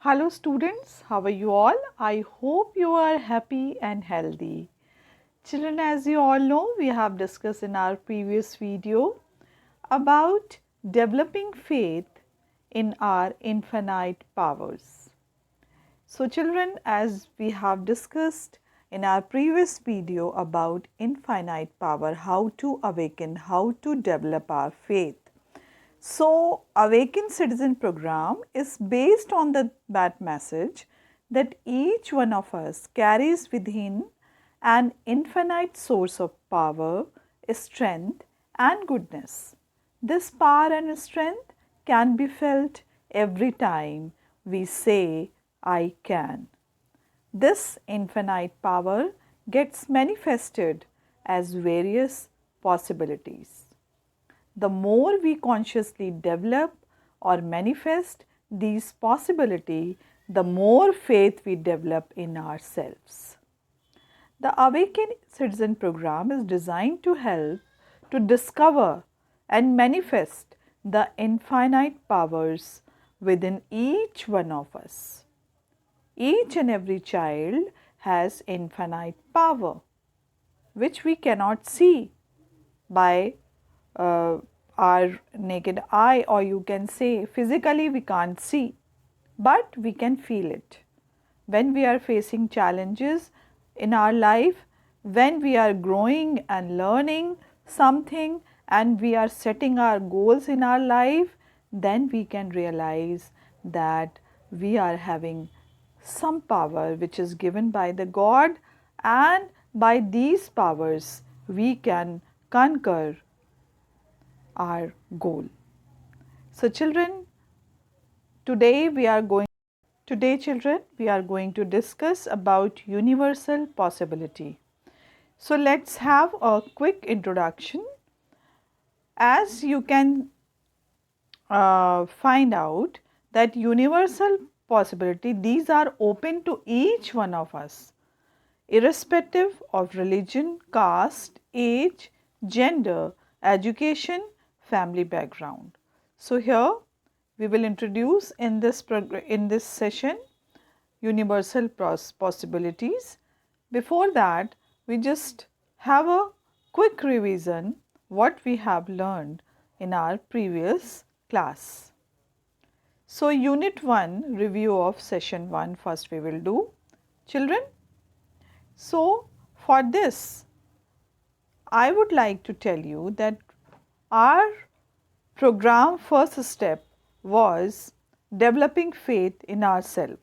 Hello students, how are you all? I hope you are happy and healthy. Children, as you all know, we have discussed in our previous video about developing faith in our infinite powers. So children, as we have discussed in our previous video about infinite power, how to awaken, how to develop our faith. So, Awaken Citizen program is based on that message that each one of us carries within an infinite source of power, strength and goodness. This power and strength can be felt every time we say, I can. This infinite power gets manifested as various possibilities. The more we consciously develop or manifest these possibilities, the more faith we develop in ourselves. The Awaken Citizen program is designed to help to discover and manifest the infinite powers within each one of us. Each and every child has infinite power, which we cannot see by our naked eye, or you can say physically we can't see, but we can feel it. When we are facing challenges in our life, when we are growing and learning something and we are setting our goals in our life, then we can realize that we are having some power which is given by the God, and by these powers we can conquer our goal. So children, today children we are going to discuss about universal possibility. So let's have a quick introduction. As you can find out that universal possibility, these are open to each one of us, irrespective of religion, caste, age, gender, education, family background. So here we will introduce in this session universal possibilities. Before that, we just have a quick revision what we have learned in our previous class. So unit 1 review of session 1 first we will do, children. So for this I would like to tell you that our program first step was developing faith in ourselves.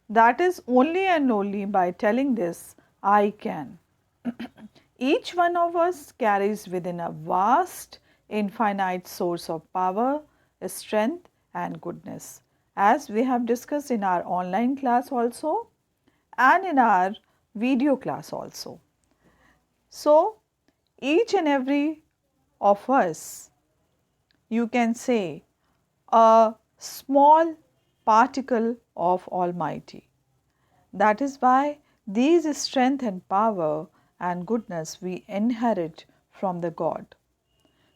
That is only and only by telling this, I can. Each one of us carries within a vast, infinite source of power, strength and goodness, as we have discussed in our online class also and in our video class also. So, each and every of us, you can say, a small particle of Almighty. That is why these strength and power and goodness we inherit from the God.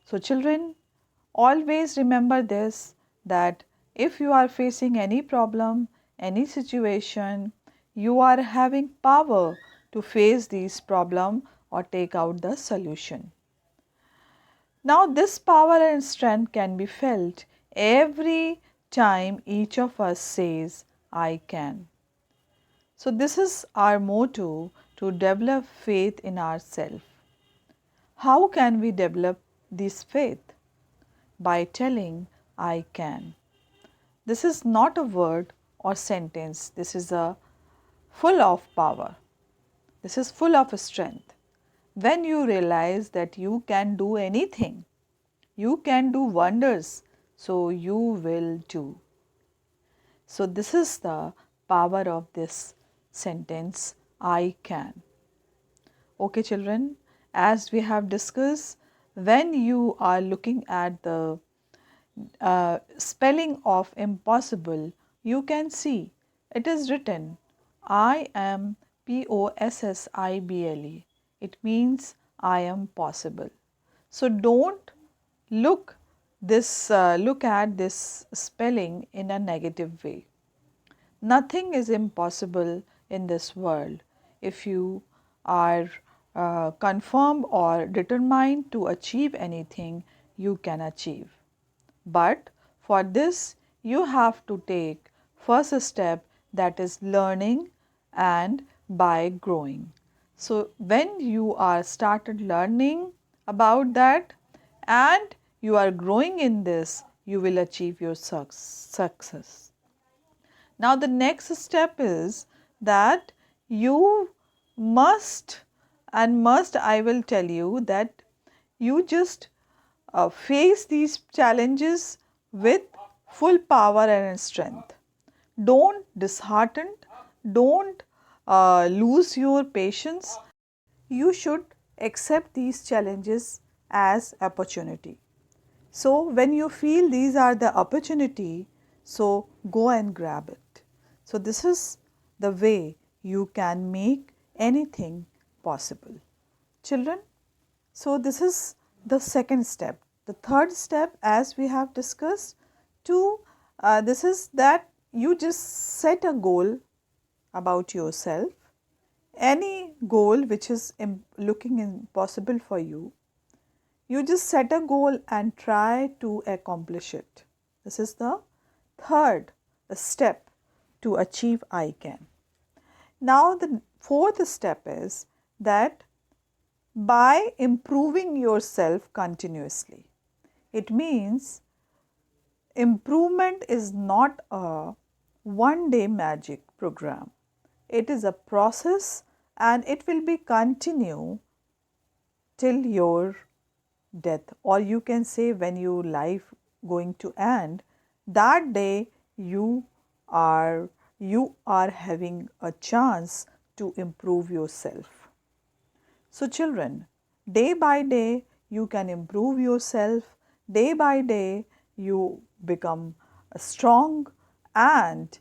So children, always remember this, that if you are facing any problem, any situation, you are having power to face these problem or take out the solution. Now this power and strength can be felt every time each of us says, I can. So this is our motto, to develop faith in ourselves. How can we develop this faith? By telling, I can. This is not a word or sentence. This is a full of power. This is full of strength. When you realize that you can do anything, you can do wonders, so you will do. So this is the power of this sentence, I can. Okay children, as we have discussed, when you are looking at the spelling of impossible, you can see it is written I am possible. It means I am possible. So don't look at this spelling in a negative way. Nothing is impossible in this world. If you are confirmed or determined to achieve anything, you can achieve. But for this, you have to take first step, that is learning and by growing. So when you are started learning about that and you are growing in this, you will achieve your success. Now the next step is that you must I will tell you that you just face these challenges with full power and strength. Don't dishearten, don't lose your patience. You should accept these challenges as opportunity. So when you feel these are the opportunity, so go and grab it. So this is the way you can make anything possible. Children, so this is the second step. The third step, as we have discussed, this is that you just set a goal about yourself, any goal which is looking impossible for you. You just set a goal and try to accomplish it. This is the third step to achieve I can. Now the fourth step is that by improving yourself continuously. It means improvement is not a one day magic program. It is a process and it will be continue till your death, or you can say when your life going to end, that day are you are having a chance to improve yourself. So children, day by day you can improve yourself, day by day you become strong and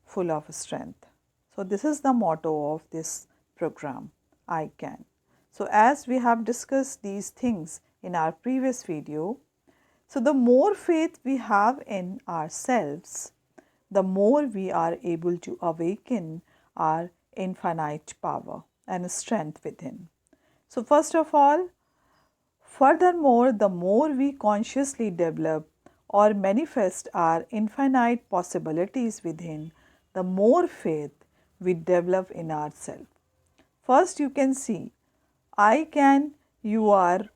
full of strength. So this is the motto of this program, I can. So as we have discussed these things in our previous video, so the more faith we have in ourselves, the more we are able to awaken our infinite power and strength within. So first of all, furthermore, the more we consciously develop or manifest our infinite possibilities within, the more faith we develop in ourselves. First, you can see, I can, you are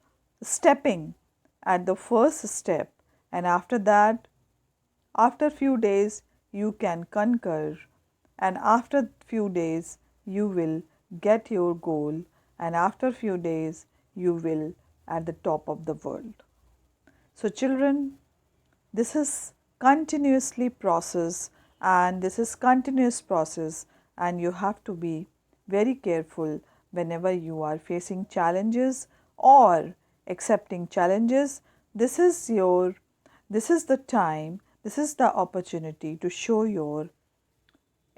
stepping at the first step, and after that, after few days, you can conquer, and after few days, you will get your goal, and after few days, you will at the top of the world. So children, this is continuously process, and this is continuous process, and you have to be very careful whenever you are facing challenges or accepting challenges. This is the time, this is the opportunity to show your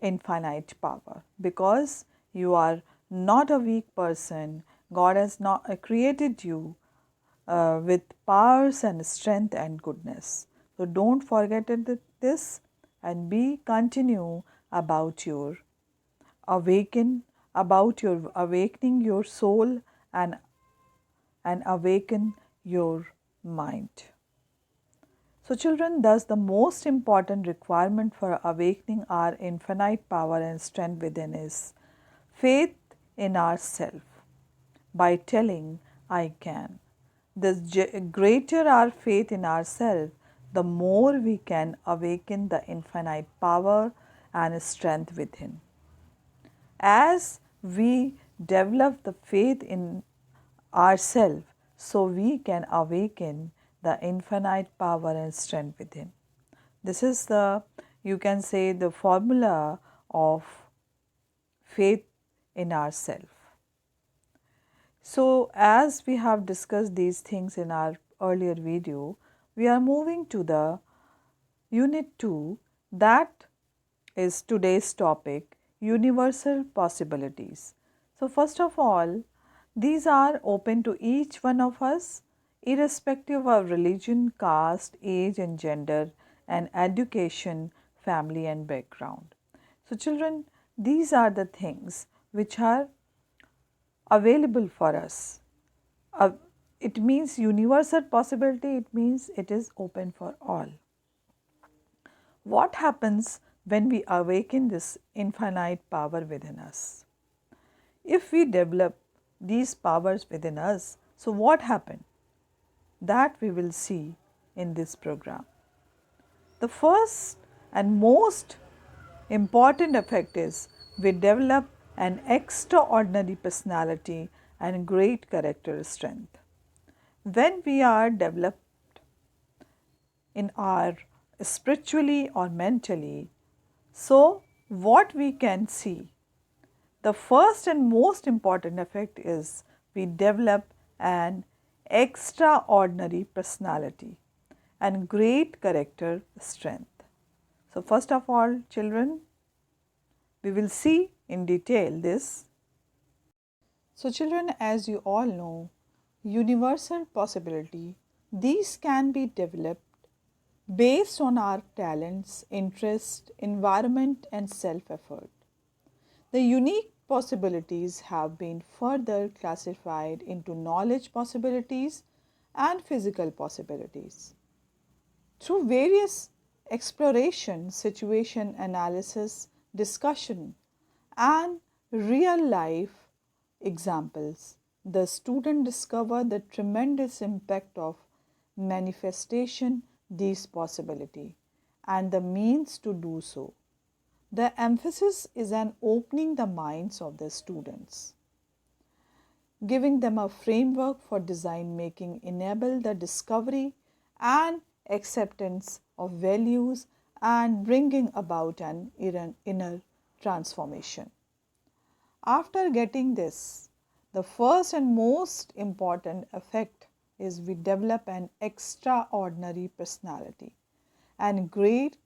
infinite power, because you are not a weak person. God has not created you with powers and strength and goodness. So don't forget this, and be continue about your awakening your soul and awaken your mind. So children, thus the most important requirement for awakening our infinite power and strength within is faith in ourself by telling I can. The greater our faith in ourselves, the more we can awaken the infinite power and strength within. As we develop the faith in ourselves, so we can awaken the infinite power and strength within. This is you can say, the formula of faith in ourselves. So as we have discussed these things in our earlier video, we are moving to the unit 2, that is today's topic, universal possibilities. So first of all, these are open to each one of us, irrespective of religion, caste, age and gender, and education, family and background. So children, these are the things which are available for us. Uh, it means universal possibility, it means it is open for all. What happens when we awaken this infinite power within us? If we develop these powers within us, so what happened? That we will see in this program. The first and most important effect is we develop an extraordinary personality and great character strength. When we are developed in our spiritually or mentally, so what we can see, the first and most important effect is we develop an extraordinary personality and great character strength. So first of all, children, we will see in detail this. So children, as you all know, universal possibility, these can be developed based on our talents, interest, environment and self-effort. The unique possibilities have been further classified into knowledge possibilities and physical possibilities. Through various exploration, situation analysis, discussion and real life examples, the student discover the tremendous impact of manifestation these possibility and the means to do so. The emphasis is on opening the minds of the students, giving them a framework for design making, enable the discovery and acceptance of values and bringing about an inner transformation. After getting this, the first and most important effect is we develop an extraordinary personality and great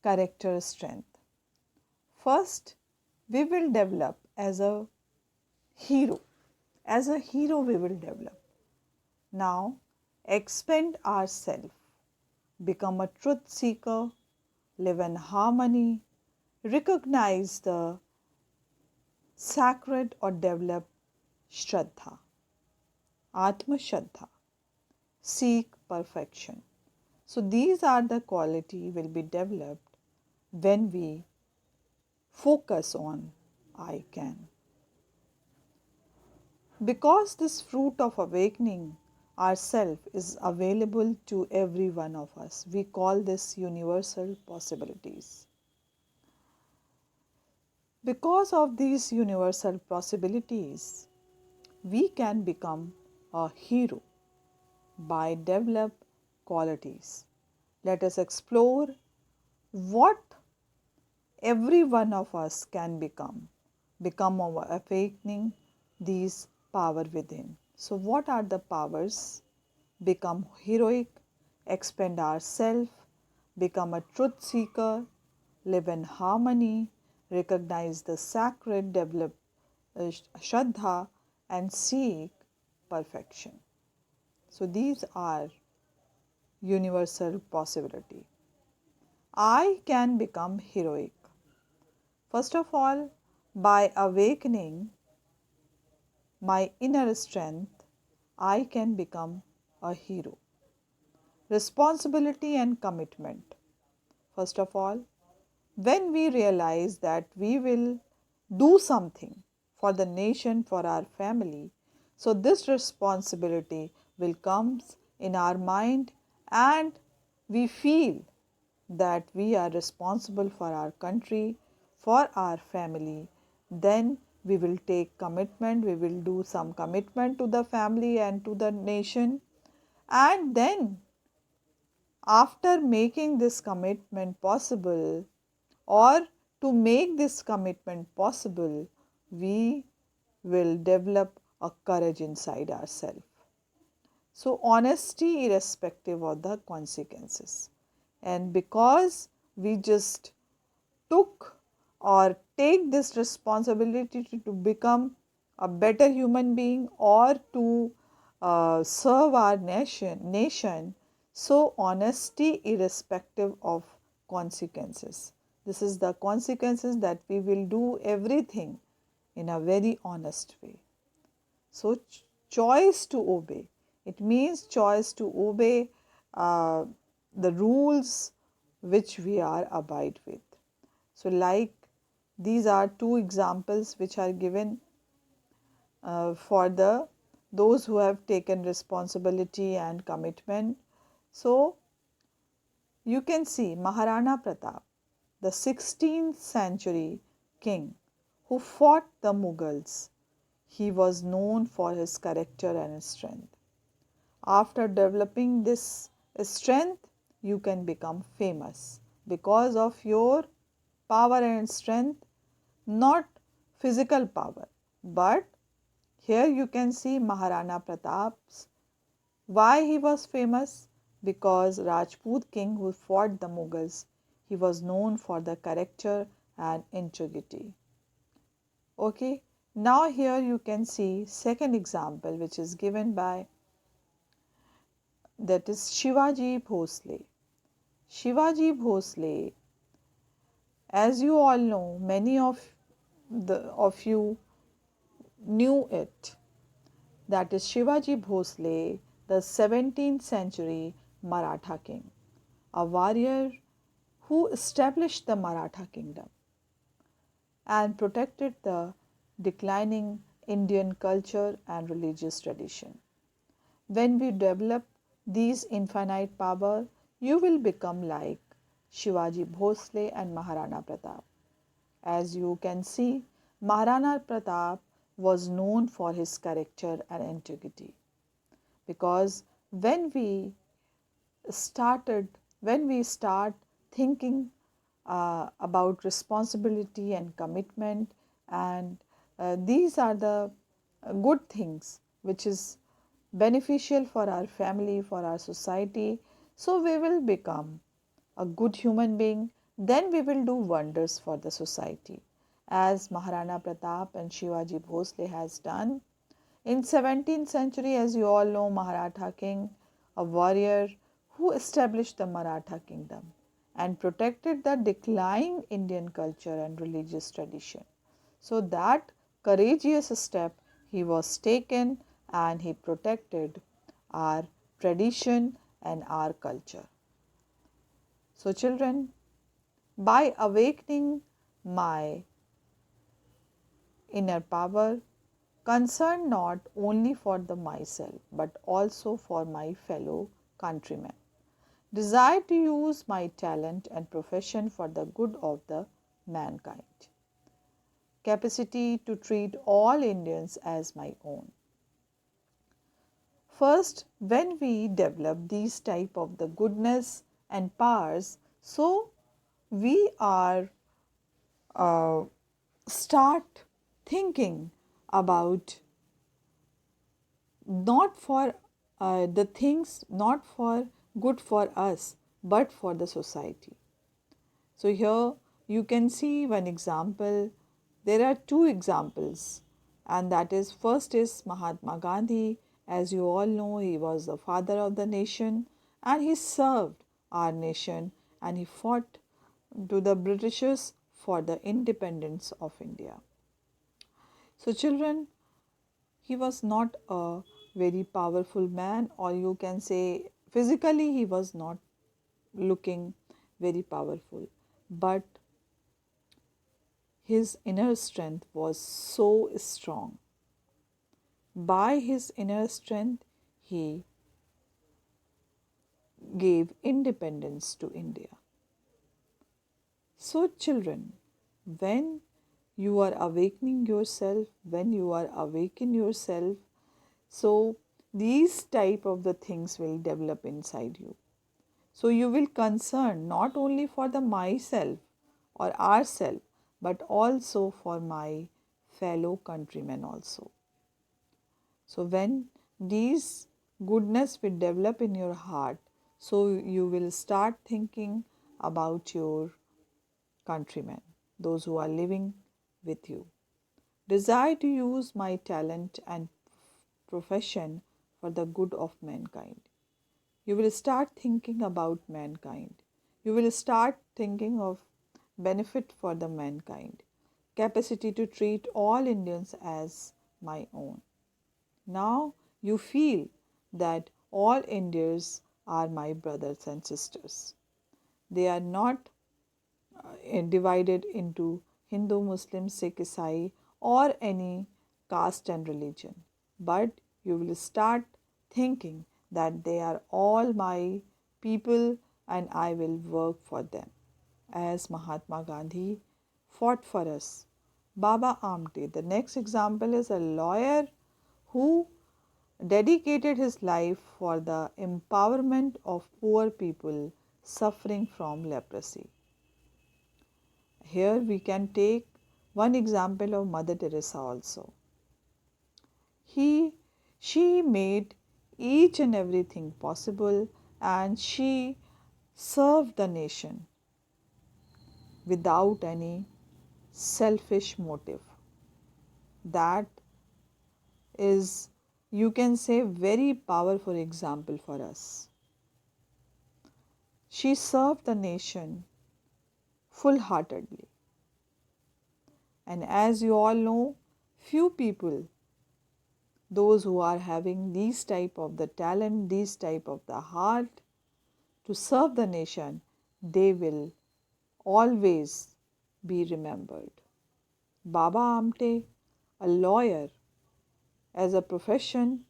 character strength. First, we will develop as a hero. As a hero, we will develop. Now, expand ourselves, become a truth seeker, live in harmony, recognize the sacred or develop Shraddha, Atma Shraddha, seek perfection. So these are the quality will be developed when we focus on I can. Because this fruit of awakening ourself is available to every one of us, we call this universal possibilities. Because of these universal possibilities, we can become a hero by develop qualities. Let us explore what every one of us can become our awakening these power within. So what are the powers? Become heroic, expand ourselves, become a truth seeker, live in harmony, recognize the sacred, develop Shraddha and seek perfection. So these are universal possibility. I can become heroic. First of all, by awakening my inner strength, I can become a hero. Responsibility and commitment. First of all, when we realize that we will do something for the nation, for our family, so this responsibility will come in our mind and we feel that we are responsible for our country, for our family, then we will take commitment, we will do some commitment to the family and to the nation. And then after making this commitment possible, or to make this commitment possible, we will develop a courage inside ourselves. So honesty irrespective of the consequences. And because we just took or take this responsibility to become a better human being or to serve our nation, so honesty irrespective of consequences. This is the consequences that we will do everything in a very honest way. So, choice to obey. It means choice to obey the rules which we are abide with. So, like these are two examples which are given for those who have taken responsibility and commitment. So, you can see Maharana Pratap, the 16th century king who fought the Mughals. He was known for his character and strength. After developing this strength, you can become famous because of your power and strength, not physical power. But here you can see Maharana Pratap's why he was famous, because Rajput king who fought the Mughals, he was known for the character and integrity. Okay, now here you can see second example which is given by, that is Shivaji Bhosle. Shivaji Bhosle, as you all know, many of you knew it, that is Shivaji Bhosle, the 17th century Maratha king, a warrior who established the Maratha kingdom and protected the declining Indian culture and religious tradition. When we develop these infinite power, you will become like Shivaji Bhosle and Maharana Pratap. As you can see, Maharana Pratap was known for his character and integrity, because started when we start thinking about responsibility and commitment, and these are the good things which is beneficial for our family, for our society, so we will become a good human being, then we will do wonders for the society, as Maharana Pratap and Shivaji Bhosle has done. In 17th century, as you all know, Maratha king, a warrior who established the Maratha kingdom and protected the declining Indian culture and religious tradition. So that courageous step he was taken, and he protected our tradition and our culture. So children, by awakening my inner power, concerned not only for the myself but also for my fellow countrymen, desire to use my talent and profession for the good of the mankind, capacity to treat all Indians as my own. First, when we develop these type of the goodness and powers, so we are uh, start thinking about not for the things not for good for us but for the society. So here you can see one example. There are two examples, and that is, first is Mahatma Gandhi. As you all know, he was the father of the nation, and he served our nation, and he fought to the Britishers for the independence of India. So children, he was not a very powerful man, or you can say physically he was not looking very powerful, but his inner strength was so strong. By his inner strength, he gave independence to India. So, children, when you are awakening yourself, when you are awaken yourself, so these type of the things will develop inside you. So you will concern not only for the myself or ourself, but also for my fellow countrymen also. So when these goodness will develop in your heart, so you will start thinking about your countrymen, those who are living with you. Desire to use my talent and profession for the good of mankind. You will start thinking about mankind. You will start thinking of benefit for the mankind, capacity to treat all Indians as my own. Now you feel that all Indians are my brothers and sisters. They are not divided into Hindu, Muslim, Sikh, Isai, or any caste and religion. But you will start thinking that they are all my people and I will work for them. As Mahatma Gandhi fought for us. Baba Amte, the next example, is a lawyer who dedicated his life for the empowerment of poor people suffering from leprosy. Here we can take one example of Mother Teresa also. She made each and everything possible and she served the nation without any selfish motive. That is, you can say, very powerful example for us. She served the nation full heartedly. And as you all know, few people, those who are having these type of the talent, these type of the heart to serve the nation, they will always be remembered. Baba Amte, a lawyer, as a profession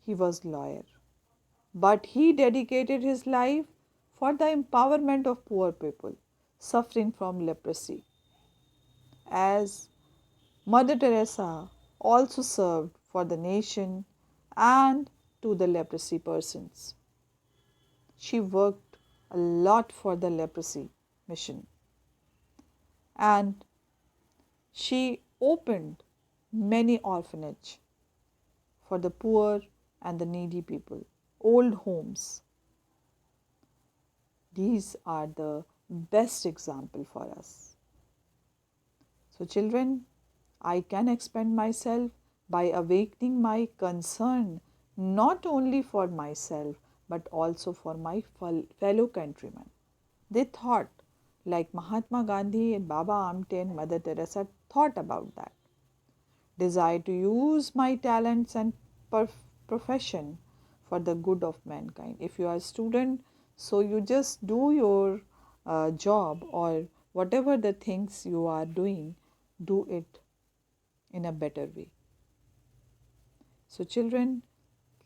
he was lawyer, but he dedicated his life for the empowerment of poor people suffering from leprosy. As Mother Teresa also served for the nation and to the leprosy persons. She worked a lot for the leprosy mission and she opened many orphanage for the poor and the needy people, old homes. These are the best example for us. So children, I can expand myself by awakening my concern not only for myself but also for my fellow countrymen. They thought like Mahatma Gandhi and Baba Amte and Mother Teresa thought about that. Desire to use my talents and profession for the good of mankind. If you are a student, so you just do your job or whatever the things you are doing, do it in a better way. So children,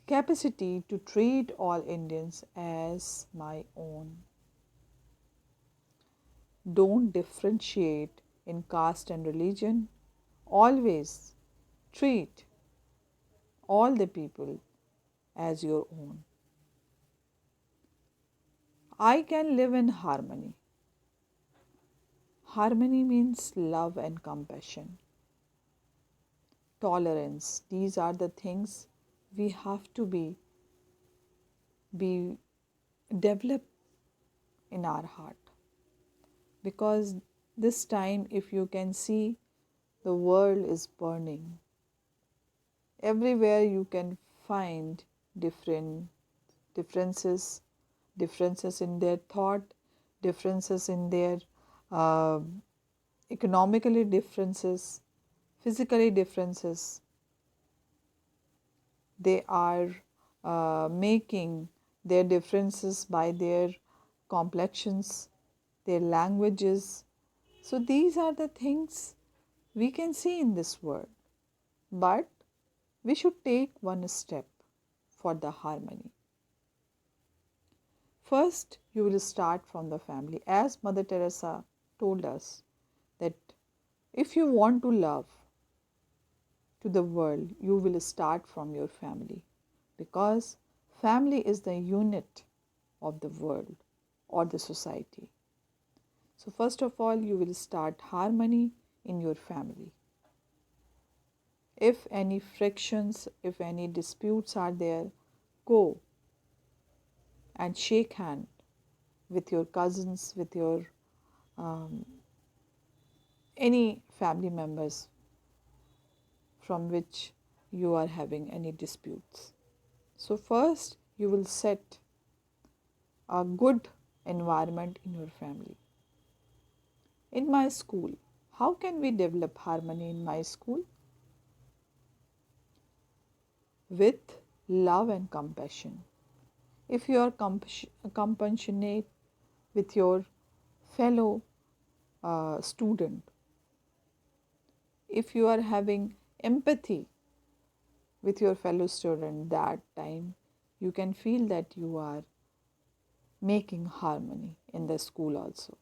capacity to treat all Indians as my own. Don't differentiate in caste and religion. Always treat all the people as your own. I can live in harmony. Harmony means love and compassion, tolerance. These are the things we have to be developed in our heart. Because this time, if you can see, the world is burning. Everywhere you can find differences, differences in their thought, differences in their uh, economically differences, physically differences. They are making their differences by their complexions, their languages. So these are the things we can see in this world. But we should take one step for the harmony. First, you will start from the family. As Mother Teresa told us that if you want to love to the world, you will start from your family, because family is the unit of the world or the society. So first of all, you will start harmony in your family. If any frictions, if any disputes are there, go and shake hand with your cousins, with your any family members from which you are having any disputes. So first you will set a good environment in your family. In my school, how can we develop harmony in my school? With love and compassion. If you are compassionate with your fellow student, if you are having empathy with your fellow student, that time you can feel that you are making harmony in the school also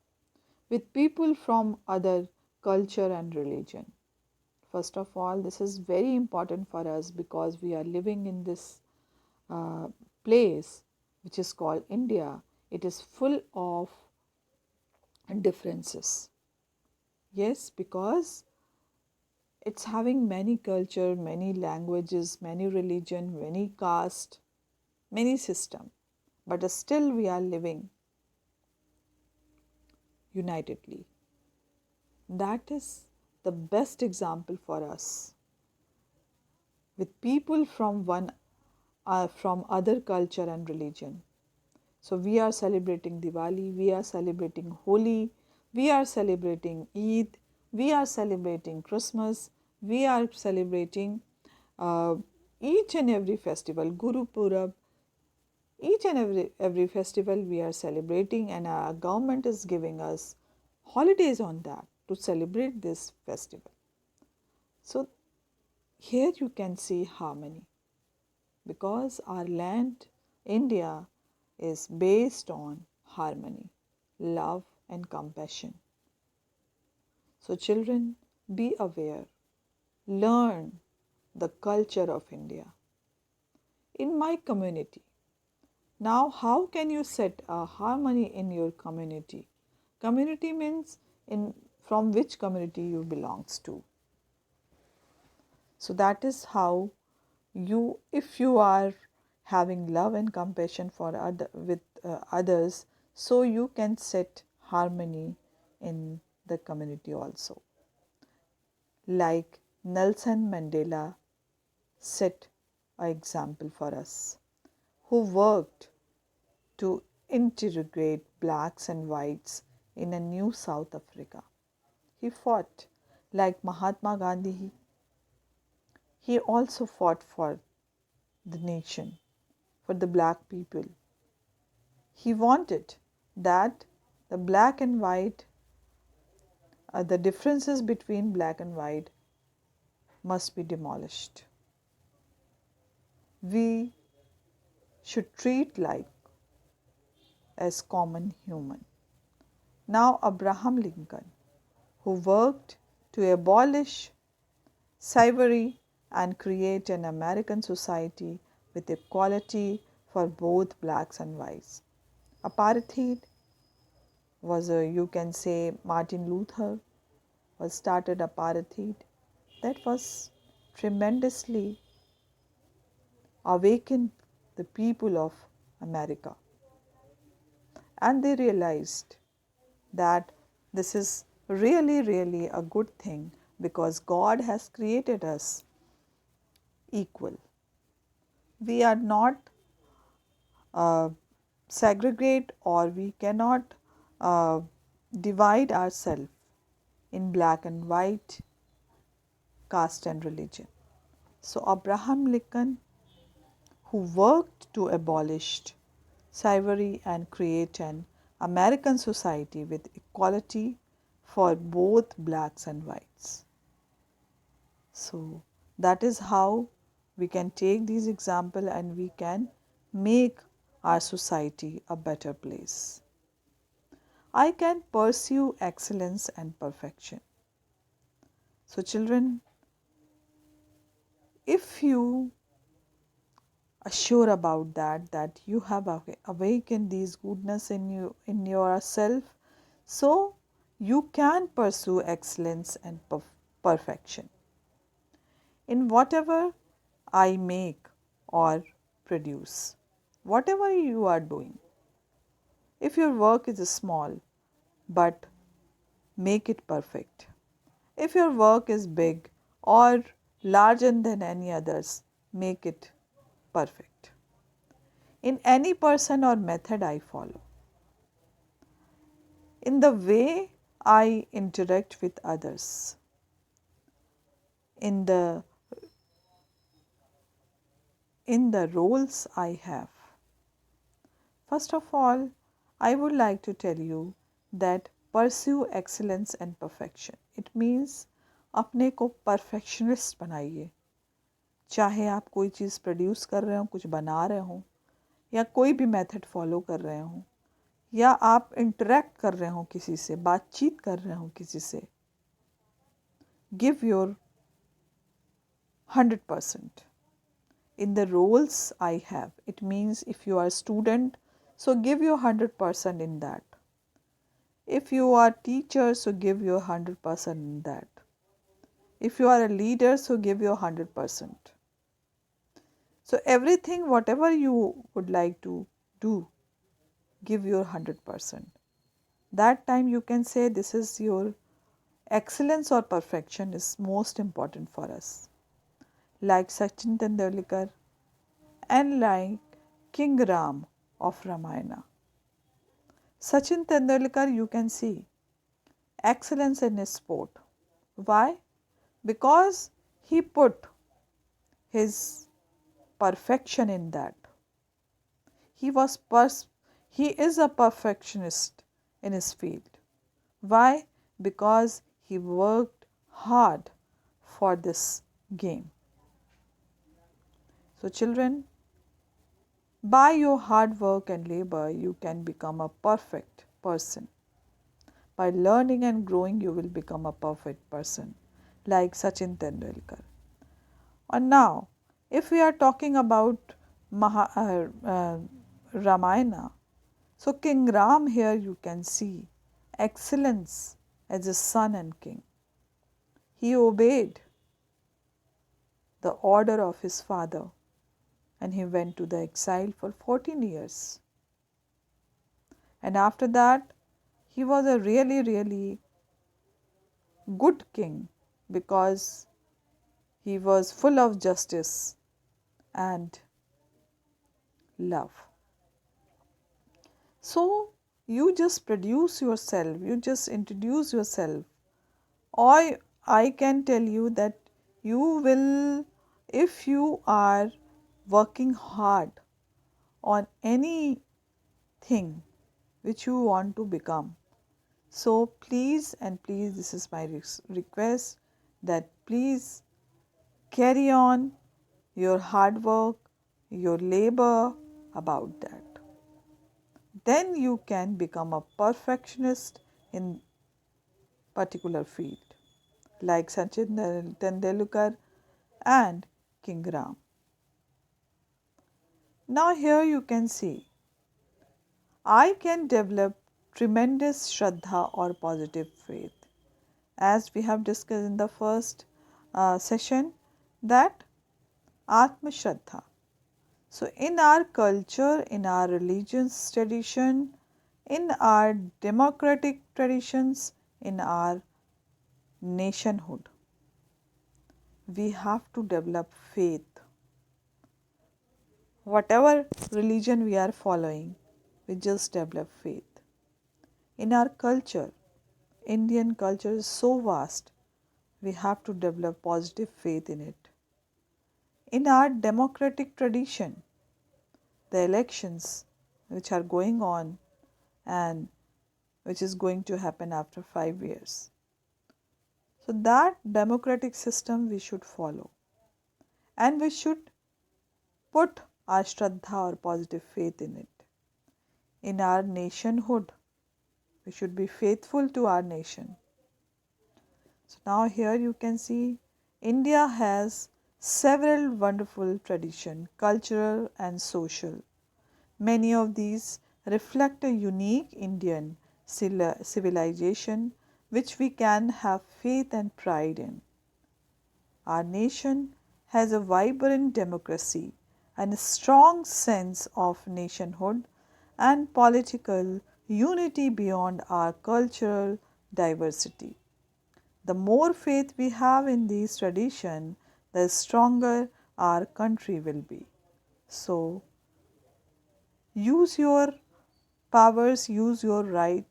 with people from other culture and religion. First of all, this is very important for us because we are living in this uh, place which is called India. It is full of differences. Yes, because it's having many culture, many languages, many religion, many caste, many system, but still we are living unitedly. That is the best example for us with people from other culture and religion. So we are celebrating Diwali, we are celebrating Holi, we are celebrating Eid, we are celebrating Christmas, we are celebrating uh, each and every festival, Guru Purab, each and every festival we are celebrating, and our government is giving us holidays on that to celebrate this festival. So here you can see harmony because our land, India, is based on harmony, love, and compassion. So, children, be aware, learn the culture of India. In my community, now how can you set a harmony in your community? Community means in from which community you belongs to. So that is how you, if you are having love and compassion for others, so you can set harmony in the community also. Like Nelson Mandela set an example for us, who worked to integrate blacks and whites in a new South Africa. He fought like Mahatma Gandhi. He also fought for the nation, for the black people. He wanted that the black and white, the differences between black and white must be demolished. We should treat like as common human. Now Abraham Lincoln, who worked to abolish slavery and create an American society with equality for both blacks and whites. Apartheid was you can say Martin Luther was started apartheid. That was tremendously awakened the people of America, and they realized that this is really a good thing because God has created us equal. We are not uh, segregate, or we cannot uh, divide ourselves in black and white, caste and religion. So Abraham Lincoln, who worked to abolish slavery and create an American society with equality for both blacks and whites. So that is how we can take these examples and we can make our society a better place. I can pursue excellence and perfection. So children, if you are sure about that you have awakened these goodness in you, in yourself, so you can pursue excellence and perfection in whatever I make or produce, whatever you are doing. If your work is small, but make it perfect. If your work is big or larger than any others, make it perfect. In any person or method I follow, in the way I interact with others, in the roles I have. First of all, I would like to tell you that pursue excellence and perfection. It means अपने को perfectionist बनाइए. चाहे आप कोई चीज़ produce कर रहे हो, कुछ बना रहे हो, या कोई भी मेथड फॉलो कर रहे हो, या आप इंटरेक्ट कर रहे हो किसी से, बातचीत कर रहे हो किसी से, give your 100% in the roles I have. It means if you are a student, so give your 100% in that. If you are teacher, so give your 100% in that. If you are a leader, so give your 100%. So everything, whatever you would like to do, give your 100%. That time you can say this is your excellence or perfection is most important for us. Like Sachin Tendulkar and like King Ram of Ramayana. Sachin Tendulkar, you can see excellence in his sport. Why? Because he put his perfection in that. He was he is a perfectionist in his field. Why? Because he worked hard for this game. So children, by your hard work and labor, you can become a perfect person. By learning and growing, you will become a perfect person, like Sachin Tendulkar. And now, if we are talking about Ramayana, so King Ram here you can see excellence as a son and king. He obeyed the order of his father and he went to the exile for 14 years. And after that, he was a really, really good king because he was full of justice and love. So you just produce yourself, you just introduce yourself, or I can tell you that you will, if you are working hard on anything which you want to become. So please and please, this is my request that please carry on your hard work, your labor about that. Then you can become a perfectionist in particular field like Sachin Tendulkar and King Ram. Now here you can see I can develop tremendous Shraddha or positive faith. As we have discussed in the first session that Atma Shraddha. So in our culture, in our religious tradition, in our democratic traditions, in our nationhood, we have to develop faith. Whatever religion we are following, we just develop faith. In our culture, Indian culture is so vast, we have to develop positive faith in it. In our democratic tradition, the elections which are going on and which is going to happen after 5 years. So that democratic system we should follow and we should put our Shraddha or positive faith in it. In our nationhood, we should be faithful to our nation. So now here you can see India has several wonderful traditions, cultural and social. Many of these reflect a unique Indian civilization which we can have faith and pride in. Our nation has a vibrant democracy and a strong sense of nationhood and political unity beyond our cultural diversity. The more faith we have in these traditions, the stronger our country will be. So, use your powers, use your right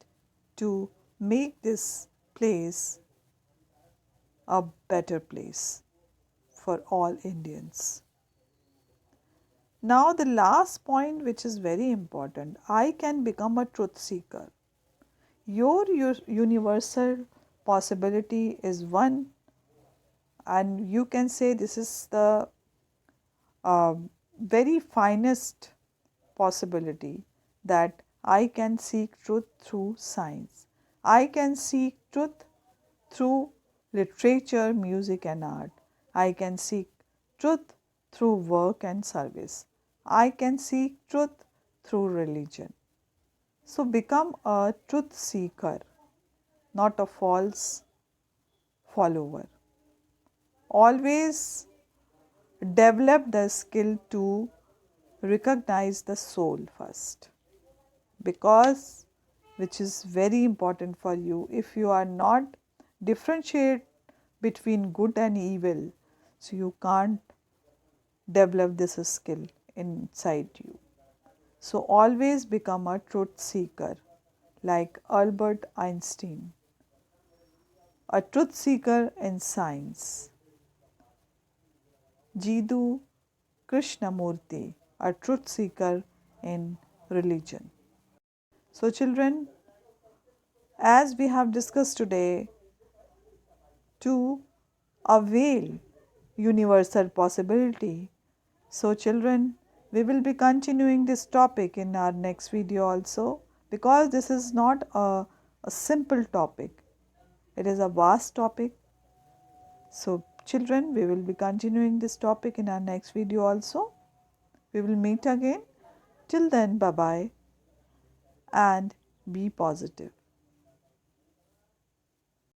to make this place a better place for all Indians. Now, the last point, which is very important, I can become a truth seeker. Your universal possibility is one, and you can say this is the uh, very finest possibility, that I can seek truth through science. I can seek truth through literature, music, and art. I can seek truth through work and service. I can seek truth through religion. So become a truth seeker, not a false follower. Always develop the skill to recognize the soul first, because which is very important for you. If you are not differentiate between good and evil, so you can't develop this skill inside you. So always become a truth seeker, like Albert Einstein, a truth seeker in science. Jiddu Krishnamurti, a truth seeker in religion. So children, as we have discussed today, to avail universal possibility. So children, we will be continuing this topic in our next video also, because this is not a simple topic. It is a vast topic. So children, we will be continuing this topic in our next video also. We will meet again. Till then, bye bye and be positive.